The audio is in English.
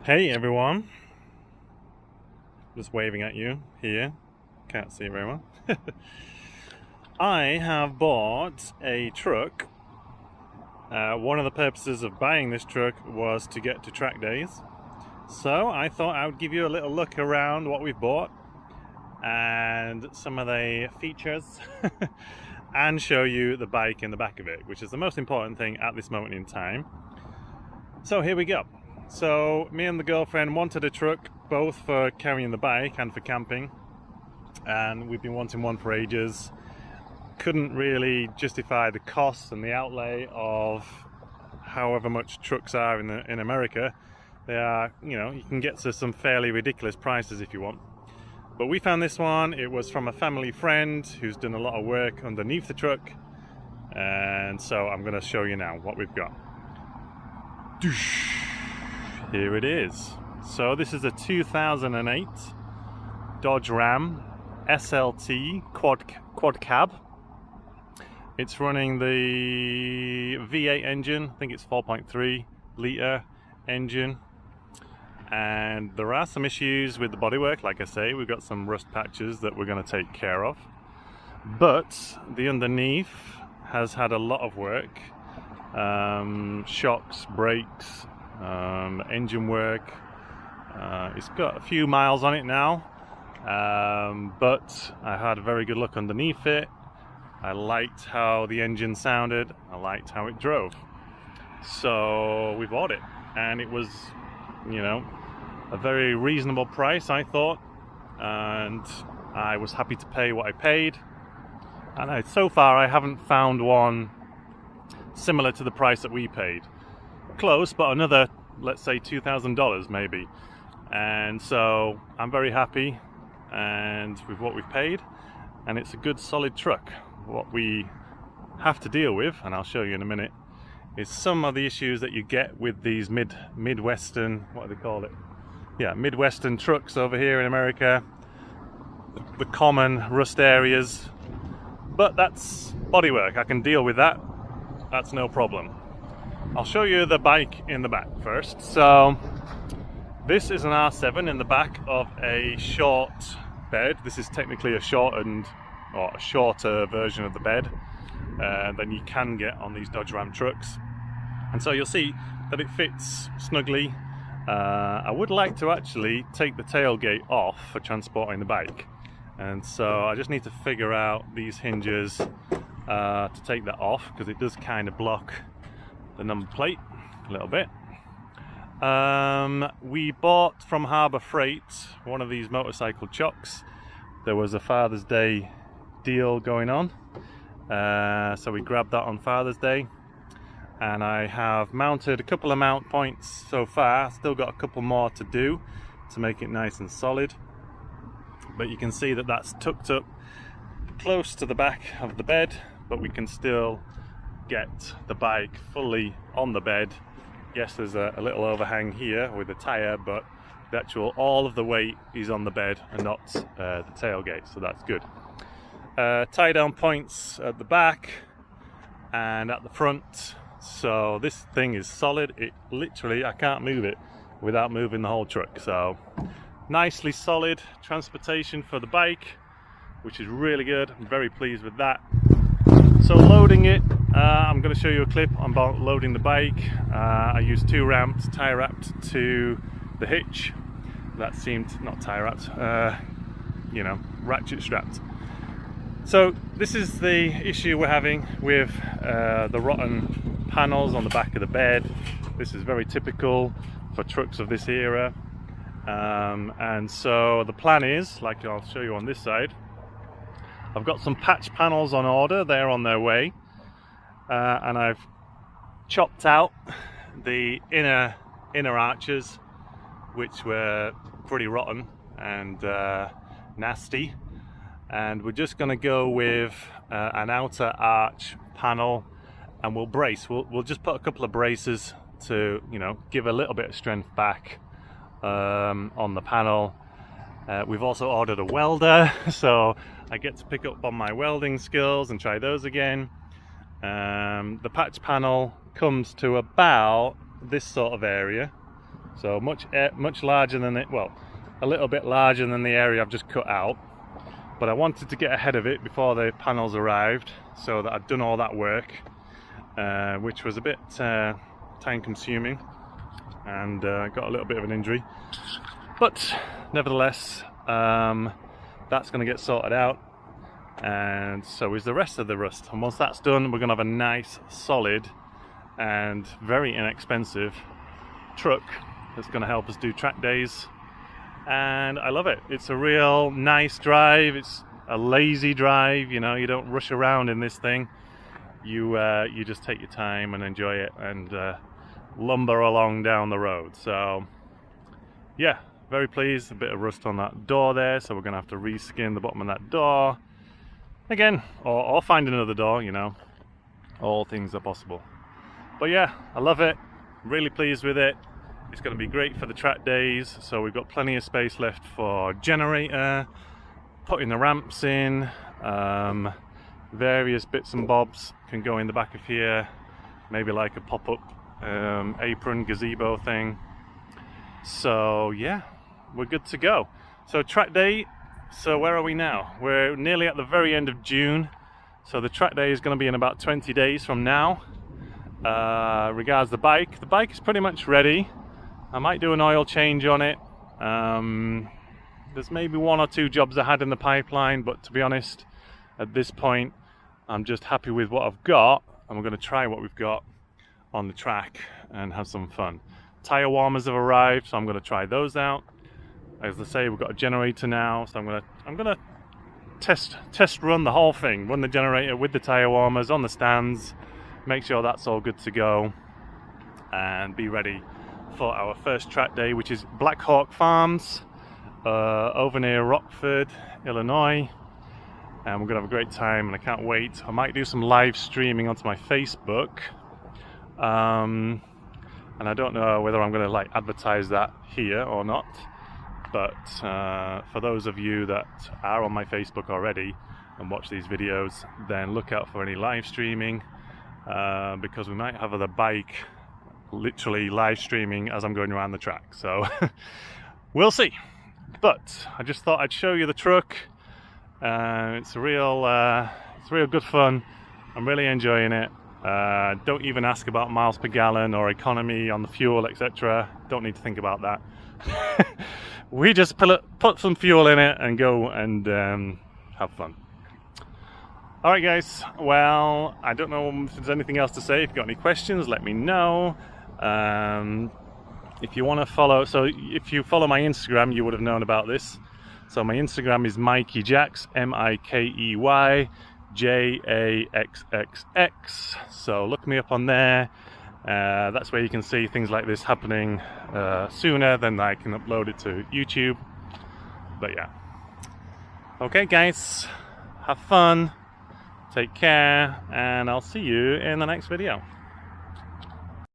Hey everyone, just waving at you here, can't see it very well. I have bought a truck. One of the purposes of buying this truck was to get to Trackdays, so I thought I would give you a little look around what we've bought and some of the features and show you the bike in the back of it, which is the most important thing at this moment in time. So here we go. So me and the girlfriend wanted a truck both for carrying the bike and for camping, and we've been wanting one for ages. Couldn't really justify the costs and the outlay of however much trucks are in America. They are, you can get to some fairly ridiculous prices if you want. But we found this one. It was from a family friend who's done a lot of work underneath the truck, and so I'm going to show you now what we've got. Here it is. So this is a 2008 Dodge Ram SLT quad cab. It's running the V8 engine. I think it's 4.3 litre engine. And there are some issues with the bodywork. Like I say, we've got some rust patches that we're going to take care of. But the underneath has had a lot of work. Shocks, brakes, engine work. It's got a few miles on it now, but I had a very good look underneath it. I liked how the engine sounded. I liked how it drove. So we bought it, and it was, a very reasonable price, I thought, and I was happy to pay what I paid. And so far I haven't found one similar to the price that we paid. Close, but another, let's say $2,000 maybe. And so I'm very happy and with what we've paid, and it's a good solid truck. What we have to deal with, and I'll show you in a minute, is some of the issues that you get with these Midwestern, what do they call it? Yeah, Midwestern trucks over here in America. The common rust areas. But that's bodywork. I can deal with that. That's no problem. I'll show you the bike in the back first. So this is an R7 in the back of a short bed. This is technically a shortened or a shorter version of the bed than you can get on these Dodge Ram trucks. And so you'll see that it fits snugly. I would like to actually take the tailgate off for transporting the bike. And so I just need to figure out these hinges to take that off, because it does kind of block the number plate a little bit. We bought from Harbour Freight one of these motorcycle chocks. There was a Father's Day deal going on, so we grabbed that on Father's Day, and I have mounted a couple of mount points so far. Still got a couple more to do to make it nice and solid, but you can see that that's tucked up close to the back of the bed, but we can still get the bike fully on the bed. Yes, there's a little overhang here with the tire, but the actual all of the weight is on the bed and not the tailgate, so that's good. Tie down points at the back and at the front, so this thing is solid. It literally, I can't move it without moving the whole truck. So nicely solid transportation for the bike, which is really good. I'm very pleased with that. So loading it, I'm going to show you a clip about loading the bike. I used 2 ramps tie wrapped to the hitch. That seemed, not tie wrapped, ratchet strapped. So this is the issue we're having with the rotten panels on the back of the bed. This is very typical for trucks of this era. And so the plan is, like I'll show you on this side, I've got some patch panels on order. They're on their way, and I've chopped out the inner arches, which were pretty rotten and nasty, and we're just going to go with an outer arch panel, and we'll brace. We'll just put a couple of braces to give a little bit of strength back on the panel. We've also ordered a welder, so I get to pick up on my welding skills and try those again. The patch panel comes to about this sort of area, So much larger than it, well, a little bit larger than the area I've just cut out. But I wanted to get ahead of it before the panels arrived, so that I'd done all that work, which was a bit time consuming, and got a little bit of an injury. But nevertheless, that's going to get sorted out, and so is the rest of the rust. And once that's done, we're going to have a nice, solid, and very inexpensive truck that's going to help us do track days. And I love it. It's a real nice drive. It's a lazy drive, you know. You don't rush around in this thing. You just take your time and enjoy it, and lumber along down the road. So yeah, very pleased. A bit of rust on that door there, so we're gonna have to reskin the bottom of that door again, or find another door, you know. All things are possible. But yeah, I love it. Really pleased with it. It's going to be great for the track days, so we've got plenty of space left for generator, putting the ramps in, various bits and bobs can go in the back of here, maybe like a pop-up apron gazebo thing. So yeah, we're good to go. So track day, so where are we now? We're nearly at the very end of June, so the track day is going to be in about 20 days from now. Regards the bike is pretty much ready. I might do an oil change on it. There's maybe one or two jobs I had in the pipeline, but to be honest, at this point, I'm just happy with what I've got, and we're going to try what we've got on the track and have some fun. Tire warmers have arrived, so I'm going to try those out. As I say, we've got a generator now, so I'm going to test run the whole thing. Run the generator with the tire warmers on the stands, make sure that's all good to go, and be ready for our first track day, which is Black Hawk Farms over near Rockford, Illinois, and we're gonna have a great time, and I can't wait. I might do some live streaming onto my Facebook, and I don't know whether I'm gonna like advertise that here or not, but for those of you that are on my Facebook already and watch these videos, then look out for any live streaming, because we might have the bike literally live streaming as I'm going around the track, so we'll see. But I just thought I'd show you the truck. It's real good fun. I'm really enjoying it. Don't even ask about miles per gallon or economy on the fuel, etc. Don't need to think about that. We just put some fuel in it and go and have fun. Alright guys, well, I don't know if there's anything else to say. If you've got any questions, let me know. If you want to follow, so if you follow my Instagram, you would have known about this. So my Instagram is MikeyJaxx, MikeyJaxxx. So look me up on there. That's where you can see things like this happening sooner than I can upload it to YouTube. But yeah. Okay guys, have fun, take care, and I'll see you in the next video.